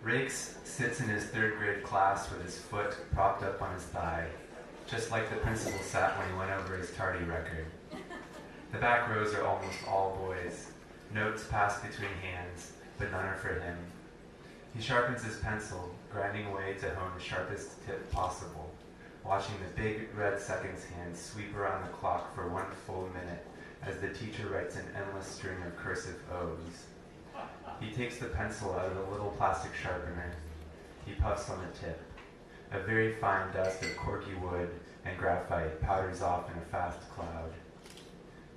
Rakes sits in his third grade class with his foot propped up on his thigh, just like the principal sat when he went over his tardy record. The back rows are almost all boys. Notes pass between hands, but none are for him. He sharpens his pencil, grinding away to hone the sharpest tip possible, watching the big red seconds hand sweep around the clock for 1 full minute as the teacher writes an endless string of cursive O's. He takes the pencil out of the little plastic sharpener. He puffs on the tip. A very fine dust of corky wood and graphite powders off in a fast cloud.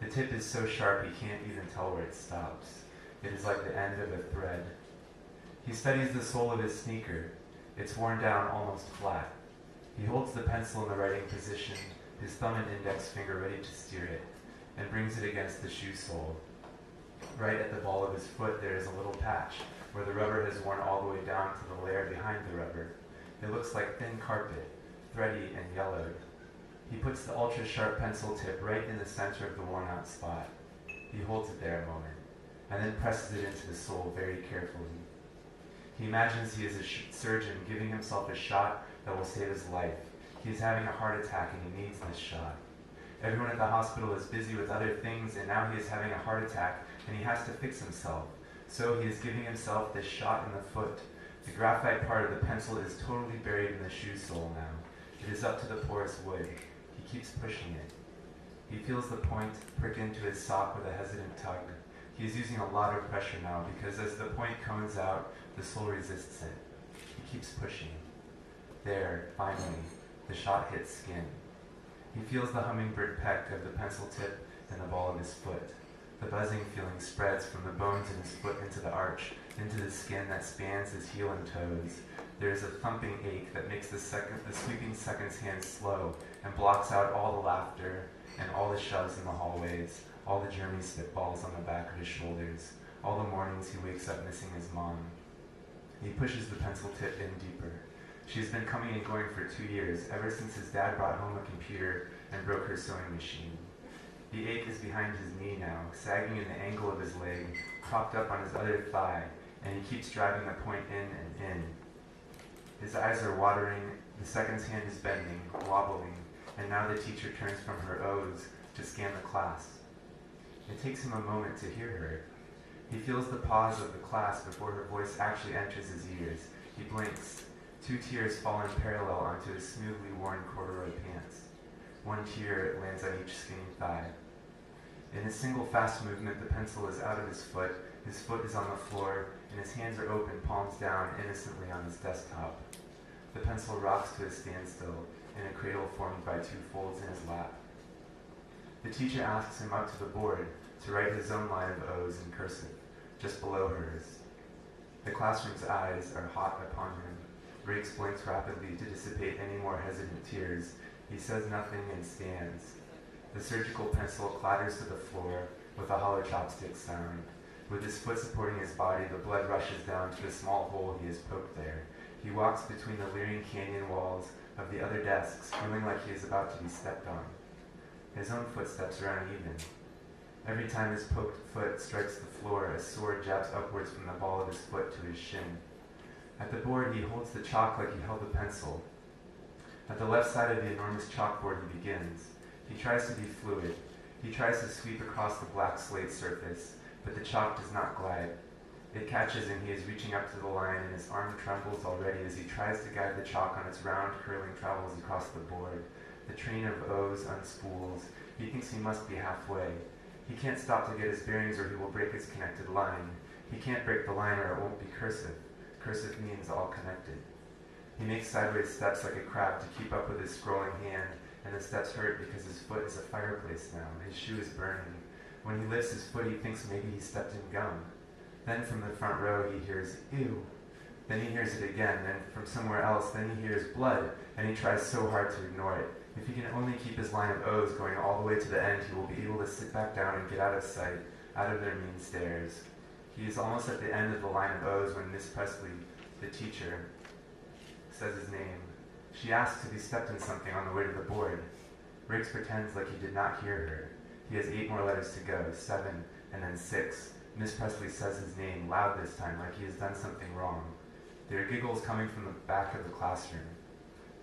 The tip is so sharp he can't even tell where it stops. It is like the end of a thread. He studies the sole of his sneaker. It's worn down almost flat. He holds the pencil in the writing position, his thumb and index finger ready to steer it, and brings it against the shoe sole. Right at the ball of his foot there is a little patch, where the rubber has worn all the way down to the layer behind the rubber. It looks like thin carpet, thready and yellowed. He puts the ultra-sharp pencil tip right in the center of the worn-out spot. He holds it there a moment, and then presses it into the sole very carefully. He imagines he is a surgeon giving himself a shot that will save his life. He is having a heart attack and he needs this shot. Everyone at the hospital is busy with other things, and now he is having a heart attack and he has to fix himself. So he is giving himself this shot in the foot. The graphite part of the pencil is totally buried in the shoe sole now. It is up to the porous wood. He keeps pushing it. He feels the point prick into his sock with a hesitant tug. He is using a lot of pressure now because as the point cones out, the sole resists it. He keeps pushing. There, finally, the shot hits skin. He feels the hummingbird peck of the pencil tip and the ball of his foot. The buzzing feeling spreads from the bones in his foot into the arch, into the skin that spans his heel and toes. There is a thumping ache that makes the sweeping seconds hand slow and blocks out all the laughter and all the shoves in the hallways, all the German spitballs on the back of his shoulders, all the mornings he wakes up missing his mom. He pushes the pencil tip in deeper. She has been coming and going for 2 years, ever since his dad brought home a computer and broke her sewing machine. The ache is behind his knee now, sagging in the angle of his leg, propped up on his other thigh, and he keeps driving the point in and in. His eyes are watering, the seconds hand is bending, wobbling, and now the teacher turns from her O's to scan the class. It takes him a moment to hear her. He feels the pause of the class before her voice actually enters his ears. He blinks. 2 tears fall in parallel onto his smoothly worn corduroy pants. 1 tear lands on each skinny thigh. In a single fast movement, the pencil is out of his foot is on the floor, and his hands are open, palms down, innocently on his desktop. The pencil rocks to a standstill in a cradle formed by 2 folds in his lap. The teacher asks him up to the board to write his own line of O's in cursive, just below hers. The classroom's eyes are hot upon him. Rakes blinks rapidly to dissipate any more hesitant tears. He says nothing and stands. The surgical pencil clatters to the floor with a hollow chopstick sound. With his foot supporting his body, the blood rushes down to a small hole he has poked there. He walks between the leering canyon walls of the other desks, feeling like he is about to be stepped on. His own footsteps are uneven. Every time his poked foot strikes the floor, a sword jabs upwards from the ball of his foot to his shin. At the board, he holds the chalk like he held the pencil. At the left side of the enormous chalkboard, he begins. He tries to be fluid. He tries to sweep across the black slate surface, but the chalk does not glide. It catches and he is reaching up to the line, and his arm trembles already as he tries to guide the chalk on its round, curling travels across the board. The train of O's unspools. He thinks he must be halfway. He can't stop to get his bearings or he will break his connected line. He can't break the line or it won't be cursive. Cursive means all connected. He makes sideways steps like a crab to keep up with his scrolling hand, and the steps hurt because his foot is a fireplace now. His shoe is burning. When he lifts his foot, he thinks maybe he stepped in gum. Then from the front row, he hears, ew. Then he hears it again, then from somewhere else, then he hears blood, and he tries so hard to ignore it. If he can only keep his line of O's going all the way to the end, he will be able to sit back down and get out of sight, out of their mean stares. He is almost at the end of the line of O's when Miss Presley, the teacher, says his name. She asks if he stepped in something on the way to the board. Rakes pretends like he did not hear her. He has 8 more letters to go, 7, and then 6. Miss Presley says his name loud this time, like he has done something wrong. There are giggles coming from the back of the classroom.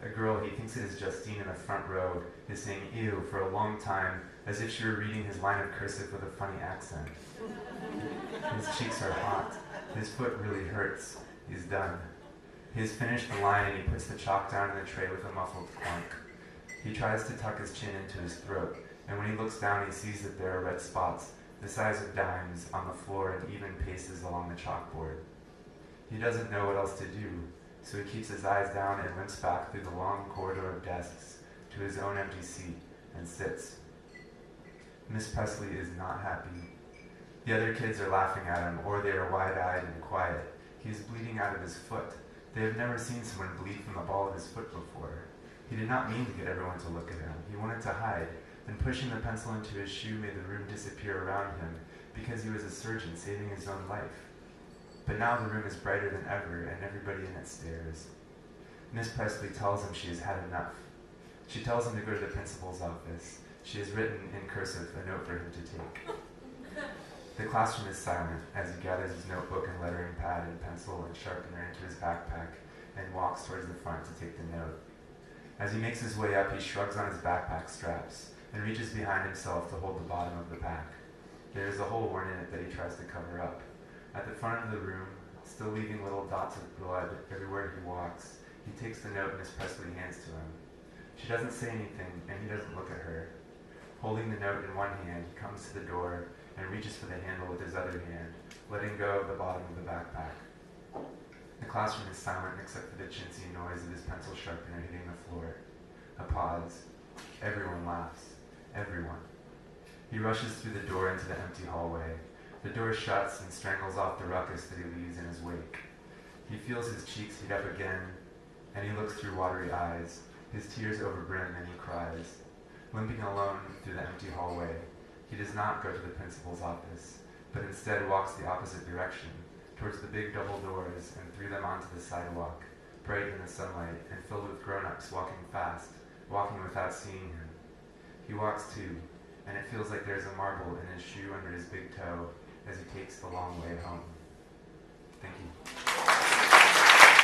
A girl, he thinks it is Justine in the front row, is saying ew for a long time, as if she were reading his line of cursive with a funny accent. His cheeks are hot. His foot really hurts. He's done. He has finished the line and he puts the chalk down in the tray with a muffled clunk. He tries to tuck his chin into his throat, and when he looks down he sees that there are red spots, the size of dimes, on the floor and even paces along the chalkboard. He doesn't know what else to do, so he keeps his eyes down and limps back through the long corridor of desks to his own empty seat and sits. Miss Presley is not happy. The other kids are laughing at him, or they are wide-eyed and quiet. He is bleeding out of his foot. They have never seen someone bleed from the ball of his foot before. He did not mean to get everyone to look at him. He wanted to hide, and pushing the pencil into his shoe made the room disappear around him because he was a surgeon saving his own life. But now the room is brighter than ever, and everybody in it stares. Miss Presley tells him she has had enough. She tells him to go to the principal's office. She has written in cursive a note for him to take. The classroom is silent as he gathers his notebook and lettering pad and pencil and sharpener into his backpack and walks towards the front to take the note. As he makes his way up, he shrugs on his backpack straps and reaches behind himself to hold the bottom of the pack. There is a hole worn in it that he tries to cover up. At the front of the room, still leaving little dots of blood everywhere he walks, he takes the note Miss Presley hands to him. She doesn't say anything, and he doesn't look at her. Holding the note in one hand, he comes to the door and reaches for the handle with his other hand, letting go of the bottom of the backpack. The classroom is silent except for the chintzy noise of his pencil sharpener hitting the floor. A pause. Everyone laughs. Everyone. He rushes through the door into the empty hallway. The door shuts and strangles off the ruckus that he leaves in his wake. He feels his cheeks heat up again, and he looks through watery eyes. His tears overbrim and he cries. Limping alone through the empty hallway, he does not go to the principal's office, but instead walks the opposite direction, towards the big double doors and through them onto the sidewalk, bright in the sunlight and filled with grown-ups walking fast, walking without seeing him. He walks too, and it feels like there's a marble in his shoe under his big toe as he takes the long way home. Thank you.